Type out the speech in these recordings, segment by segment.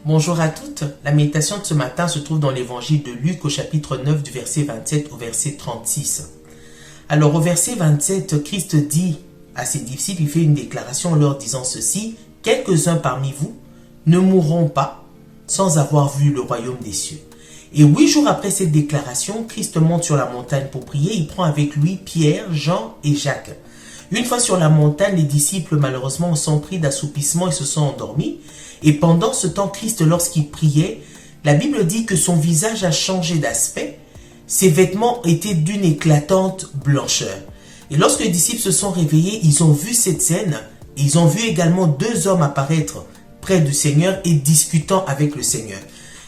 Bonjour à toutes. La méditation de ce matin se trouve dans l'évangile de Luc au chapitre 9 du verset 27 au verset 36. Alors au verset 27, Christ dit à ses disciples, il fait une déclaration en leur disant ceci: « Quelques-uns parmi vous ne mourront pas sans avoir vu le royaume des cieux. » Et 8 jours après cette déclaration, Christ monte sur la montagne pour prier. Il prend avec lui Pierre, Jean et Jacques. Une fois sur la montagne, les disciples malheureusement sont pris d'assoupissement et se sont endormis. Et pendant ce temps, Christ, lorsqu'il priait, la Bible dit que son visage a changé d'aspect. Ses vêtements étaient d'une éclatante blancheur. Et lorsque les disciples se sont réveillés, ils ont vu cette scène. Et ils ont vu également 2 hommes apparaître près du Seigneur et discutant avec le Seigneur.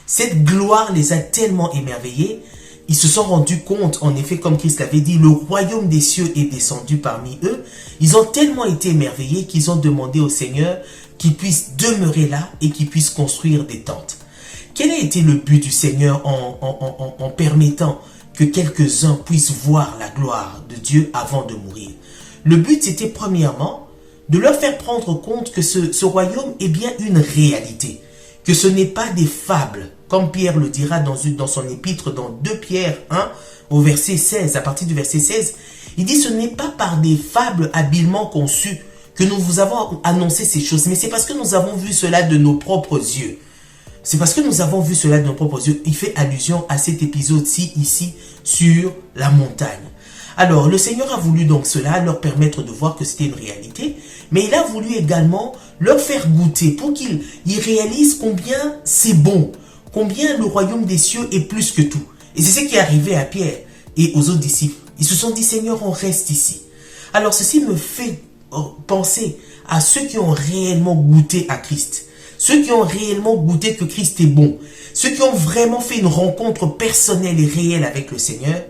Cette gloire les a tellement émerveillés. Ils se sont rendus compte, en effet, comme Christ l'avait dit, le royaume des cieux est descendu parmi eux. Ils ont tellement été émerveillés qu'ils ont demandé au Seigneur qu'il puisse demeurer là et qu'il puisse construire des tentes. Quel a été le but du Seigneur en permettant que quelques-uns puissent voir la gloire de Dieu avant de mourir? Le but, c'était premièrement de leur faire prendre compte que ce royaume est bien une réalité, que ce n'est pas des fables, comme Pierre le dira dans son épître, dans 2 Pierre 1, au verset 16, à partir du verset 16, il dit: « Ce n'est pas par des fables habilement conçues que nous vous avons annoncé ces choses, mais c'est parce que nous avons vu cela de nos propres yeux. » C'est parce que nous avons vu cela de nos propres yeux. Il fait allusion à cet épisode-ci, ici, sur la montagne. Alors, le Seigneur a voulu donc cela, leur permettre de voir que c'était une réalité, mais il a voulu également leur faire goûter pour qu'ils réalisent combien c'est bon, combien le royaume des cieux est plus que tout. Et c'est ce qui est arrivé à Pierre et aux autres disciples. Ils se sont dit: « Seigneur, on reste ici. » Alors, ceci me fait penser à ceux qui ont réellement goûté à Christ, ceux qui ont réellement goûté que Christ est bon, ceux qui ont vraiment fait une rencontre personnelle et réelle avec le Seigneur.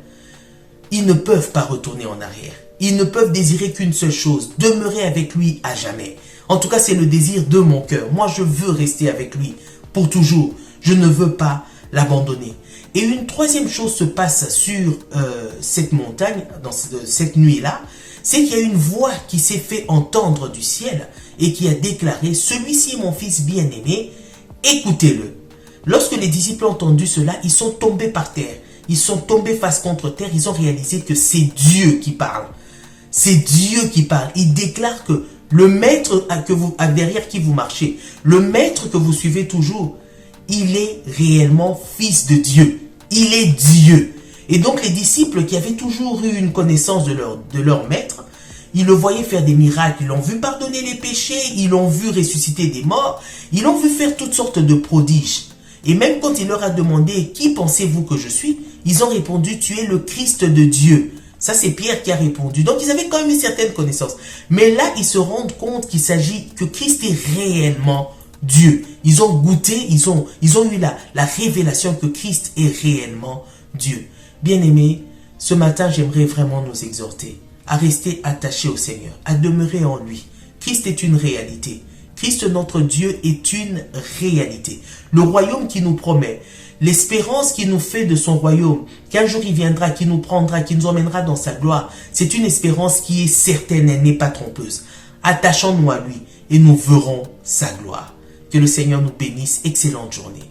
Ils ne peuvent pas retourner en arrière. Ils ne peuvent désirer qu'une seule chose: demeurer avec lui à jamais. En tout cas, c'est le désir de mon cœur. Moi, je veux rester avec lui pour toujours. Je ne veux pas l'abandonner. Et une troisième chose se passe sur cette montagne, dans cette nuit-là, c'est qu'il y a une voix qui s'est fait entendre du ciel et qui a déclaré: « Celui-ci est mon fils bien-aimé, écoutez-le. » Lorsque les disciples ont entendu cela, ils sont tombés par terre. Ils sont tombés face contre terre. Ils ont réalisé que c'est Dieu qui parle. C'est Dieu qui parle. Il déclare que le maître derrière qui vous marchez, le maître que vous suivez toujours, il est réellement fils de Dieu. Il est Dieu. Et donc les disciples qui avaient toujours eu une connaissance de leur maître, ils le voyaient faire des miracles. Ils l'ont vu pardonner les péchés. Ils l'ont vu ressusciter des morts. Ils l'ont vu faire toutes sortes de prodiges. Et même quand il leur a demandé: « Qui pensez-vous que je suis ?» ils ont répondu: « Tu es le Christ de Dieu. » Ça, c'est Pierre qui a répondu. Donc, ils avaient quand même une certaine connaissance. Mais là, ils se rendent compte qu'il s'agit que Christ est réellement Dieu. Ils ont goûté, ils ont eu la révélation que Christ est réellement Dieu. Bien-aimés, ce matin, j'aimerais vraiment nous exhorter à rester attachés au Seigneur, à demeurer en lui. Christ est une réalité. Christ, notre Dieu, est une réalité. Le royaume qui nous promet, l'espérance qui nous fait de son royaume, qu'un jour il viendra, qui nous prendra, qui nous emmènera dans sa gloire, c'est une espérance qui est certaine, elle n'est pas trompeuse. Attachons-nous à lui et nous verrons sa gloire. Que le Seigneur nous bénisse. Excellente journée.